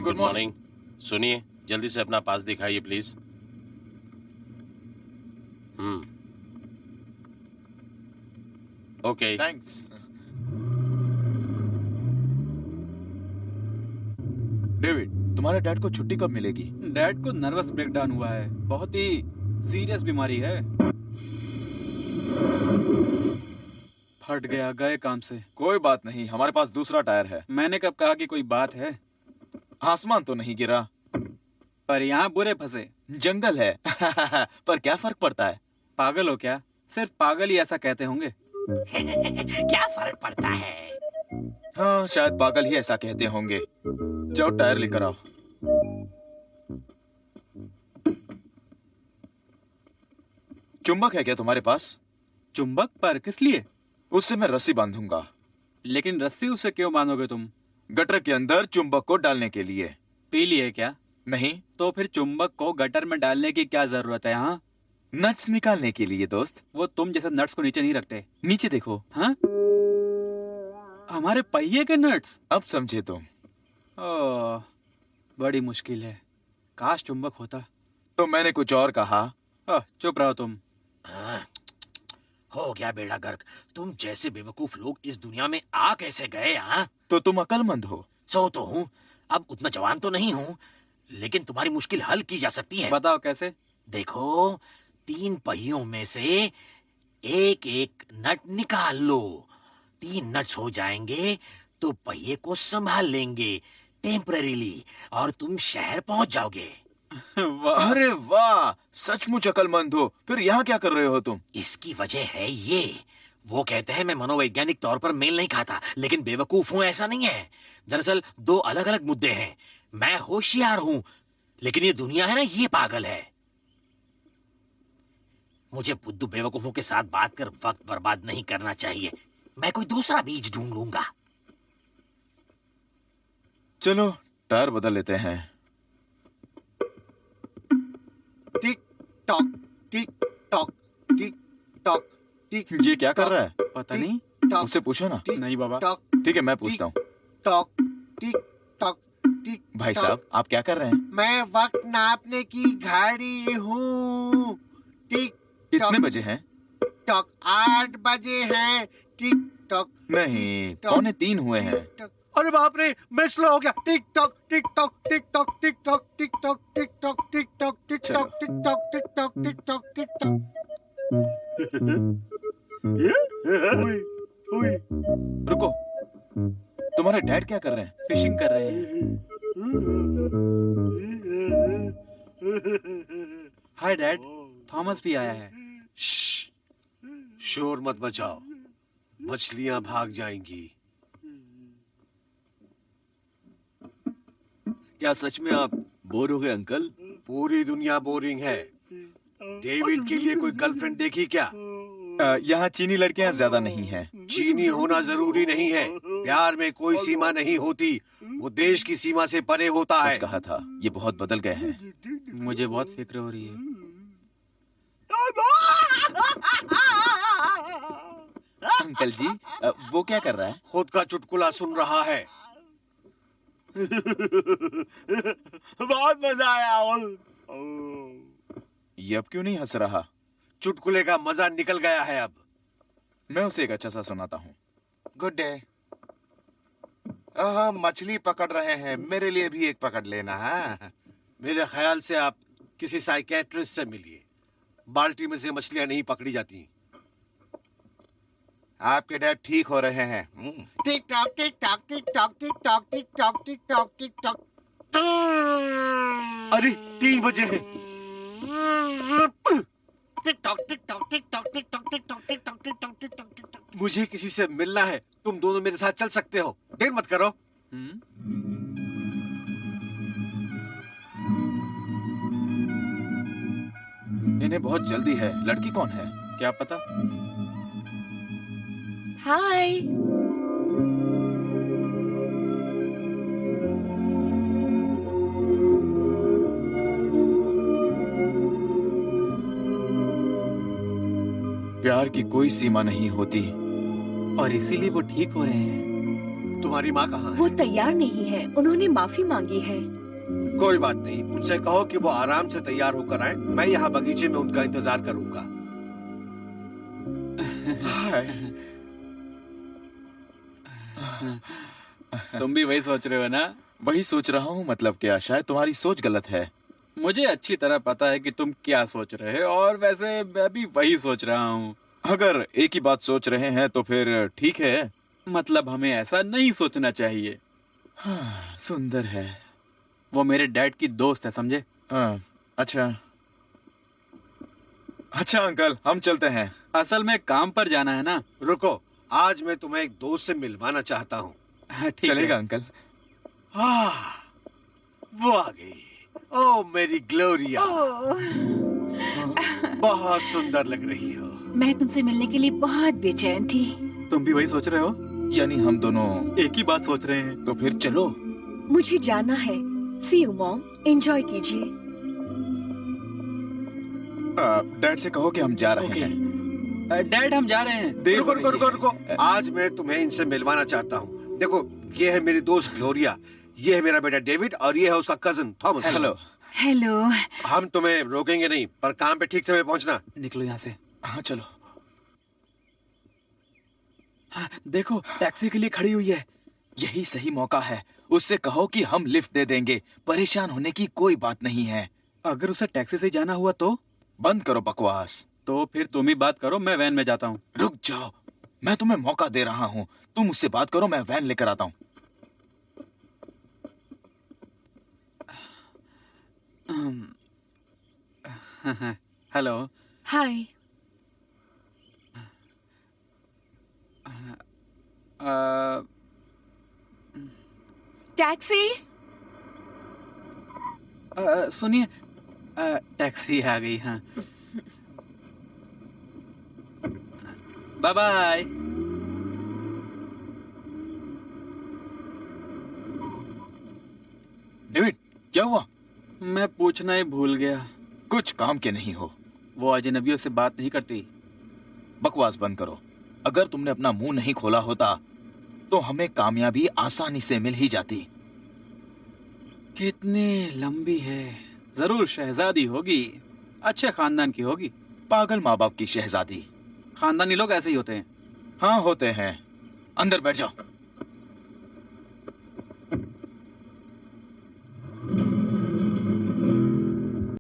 Good morning. सुनिए, जल्दी से अपना पास दिखाइए प्लीज। Okay, thanks. डेविड, तुम्हारे डैड को छुट्टी कब मिलेगी? डैड को नर्वस ब्रेकडाउन हुआ है, बहुत ही सीरियस बीमारी है। फट गया, गए काम से। कोई बात नहीं, हमारे पास दूसरा टायर है। मैंने कब कहा कि कोई बात है? आसमान तो नहीं गिरा, पर यहाँ बुरे फंसे। जंगल है। पर क्या फर्क पड़ता है? पागल हो क्या? सिर्फ पागल ही ऐसा कहते होंगे। क्या फर्क पड़ता है? हाँ, शायद पागल ही ऐसा कहते होंगे। जाओ टायर लेकर आओ। चुंबक है क्या तुम्हारे पास? चुंबक? पर किस लिए? उससे मैं रस्सी बांधूंगा। लेकिन रस्सी उससे क्यों बांधोगे तुम? गटर के अंदर चुंबक को डालने के लिए। पी लिए क्या? नहीं, तो फिर चुंबक को गटर में डालने की क्या जरूरत है? हाँ, नट्स निकालने के लिए दोस्त। वो तुम जैसे नट्स को नीचे नहीं रखते। नीचे देखो। हाँ, हमारे पहिए के नट्स। अब समझे तुम। ओह, बड़ी मुश्किल है। काश चुंबक होता। तो मैंने कुछ और कहा। चुप रहो तुम। हाँ, हो गया बेड़ा गर्क। तुम जैसे बेवकूफ लोग इस दुनिया में आ कैसे गए? हाँ, तो तुम अक्लमंद हो। सो तो हूँ, अब उतना जवान तो नहीं हूँ, लेकिन तुम्हारी मुश्किल हल की जा सकती है। बताओ कैसे? देखो, 3 पहियों में से एक एक नट निकाल लो। 3 नट्स हो जाएंगे तो पहिए को संभाल लेंगे टेम्परेरीली, और तुम शहर पहुंच जाओगे। वाह, अरे वाह, सचमुच अक्लमंद हो। फिर यहाँ क्या कर रहे हो तुम? इसकी वजह है ये। वो कहते हैं मैं मनोवैज्ञानिक तौर पर मेल नहीं खाता, लेकिन बेवकूफ हूं ऐसा नहीं है। दरअसल 2 अलग अलग मुद्दे हैं। मैं होशियार हूं, लेकिन ये दुनिया है ना, ये पागल है। मुझे बुद्धू बेवकूफों के साथ बात कर वक्त बर्बाद नहीं करना चाहिए। मैं कोई दूसरा बीज ढूंढ लूंगा। चलो टायर बदल लेते हैं। Tick tock tick tock tick tock tick. ये क्या कर रहा है? पता नहीं। टॉक उससे पूछो ना। नहीं बाबा। टॉक ठीक है, मैं पूछता हूँ। Tock tick tock tick. भाई टॉक। साहब, आप क्या कर रहे हैं? मैं वक्त नापने की घड़ी हूँ। टिक कितने बजे हैं? टॉक 8 बजे हैं। टिक टॉक नहीं, टॉक। 2:45 हुए हैं। टॉक। अरे बाप रे, मैं स्लो हो गया। Tick tock tick tock tick tock tick tock tick tock tick tock tick tock tick tock tick tock tick tock tick tock tick tock. रुको, तुम्हारे डैड क्या कर रहे हैं? फिशिंग कर रहे हैं। हाय डैड, थॉमस भी आया है। शोर मत मचाओ, मछलियां भाग जाएंगी। क्या सच में आप बोर हो गए अंकल? पूरी दुनिया बोरिंग है। डेविड के लिए कोई गर्लफ्रेंड देखी क्या? यहाँ चीनी लड़कियाँ ज्यादा नहीं हैं। चीनी होना जरूरी नहीं है। प्यार में कोई सीमा नहीं होती, वो देश की सीमा से परे होता है। सच कहा था, ये बहुत बदल गए हैं। मुझे बहुत फिक्र हो रही है। अंकल जी, वो क्या कर रहा है? खुद का चुटकुला सुन रहा है। बहुत मजा आया। ये अब क्यों नहीं हंस रहा? चुटकुले का मजा निकल गया है अब। मैं उसे एक अच्छा सा सुनाता हूँ। Good day. मछली पकड़ रहे हैं, मेरे लिए भी एक पकड़ लेना है। मेरे ख्याल से आप किसी साइकेट्रिस्ट से मिलिए। बाल्टी में से मछलियां नहीं पकड़ी जाती। आपके डैड ठीक हो रहे हैं। Tick tock tick tock tick tock tick tock tick tock tick tock tick tock. अरे 3 बजे हैं। Tick tock tick tock tick tock tick tock tick tock tick tock tick tock tick tock tick tock. मुझे किसी से मिलना है। तुम दोनों मेरे साथ चल सकते हो। देर मत करो। इन्हें बहुत जल्दी है। लड़की कौन है? क्या पता। हाय। प्यार की कोई सीमा नहीं होती। और इसीलिए वो ठीक हो रहे हैं। तुम्हारी माँ कहाँ है? वो तैयार नहीं है, उन्होंने माफी मांगी है। कोई बात नहीं, उनसे कहो कि वो आराम से तैयार होकर आए। मैं यहाँ बगीचे में उनका इंतजार करूंगा। तुम भी वही सोच रहे हो ना? वही सोच रहा हूँ, मतलब क्या? शायद तुम्हारी सोच गलत है। मुझे अच्छी तरह पता है कि तुम क्या सोच रहे हो, और वैसे मैं भी वही सोच रहा हूँ। अगर एक ही बात सोच रहे हैं तो फिर ठीक है। मतलब हमें ऐसा नहीं सोचना चाहिए। हाँ, सुंदर है। वो मेरे डैड की दोस्त है, समझे? हाँ, अच्छा अच्छा अंकल, हम चलते हैं। असल में काम पर जाना है ना। रुको, आज मैं तुम्हें एक दोस्त से मिलवाना चाहता हूँ। हाँ, ठीक चलेगा है। अंकल। वो आ गई। ओ मेरी ग्लोरिया, ओह, बहुत सुंदर लग रही हो। मैं तुमसे मिलने के लिए बहुत बेचैन थी। तुम भी वही सोच रहे हो? यानी हम दोनों एक ही बात सोच रहे हैं। तो फिर चलो। मुझे जाना है। सी यू मॉम, एंजॉय कीजिए। डैड से कहो कि हम जा रहे ओके। हैं। डैड, हम जा रहे हैं। देर रुको हो रुको रही रुको है। रुको, आज मैं तुम्हें इनसे मिलवाना चाहता हूँ। देखो, ये है मेरी दोस्त ग्लोरिया, ये है मेरा बेटा डेविड, और ये है उसका कजन थॉमस। हेलो। हेलो। हम तुम्हें रोकेंगे नहीं, पर काम पे ठीक समय पहुंचना। निकलो यहाँ से। हाँ चलो। हाँ, देखो, टैक्सी के लिए खड़ी हुई है। यही सही मौका है। उससे कहो कि हम लिफ्ट दे देंगे। परेशान होने की कोई बात नहीं है। अगर उसे टैक्सी से जाना हुआ तो? बंद करो बकवास। तो फिर तुम ही बात करो, मैं वैन में जाता हूँ। रुक जाओ, मैं तुम्हें मौका दे रहा हूँ। तुम मुझसे बात करो, मैं वैन लेकर आता हूँ। हेलो। हाय। अ, टैक्सी। सुनिए, टैक्सी आ गई। हाँ, बाय बाय। डेविड, क्या हुआ? मैं पूछना ही भूल गया। कुछ काम के नहीं हो? वो अजनबियों से बात नहीं करती। बकवास बंद करो। अगर तुमने अपना मुंह नहीं खोला होता तो हमें कामयाबी आसानी से मिल ही जाती। कितनी लंबी है। जरूर शहजादी होगी, अच्छे खानदान की होगी। पागल माँ बाप की शहजादी। खानदानी लोग ऐसे ही होते हैं। हाँ होते हैं। अंदर बैठ जाओ।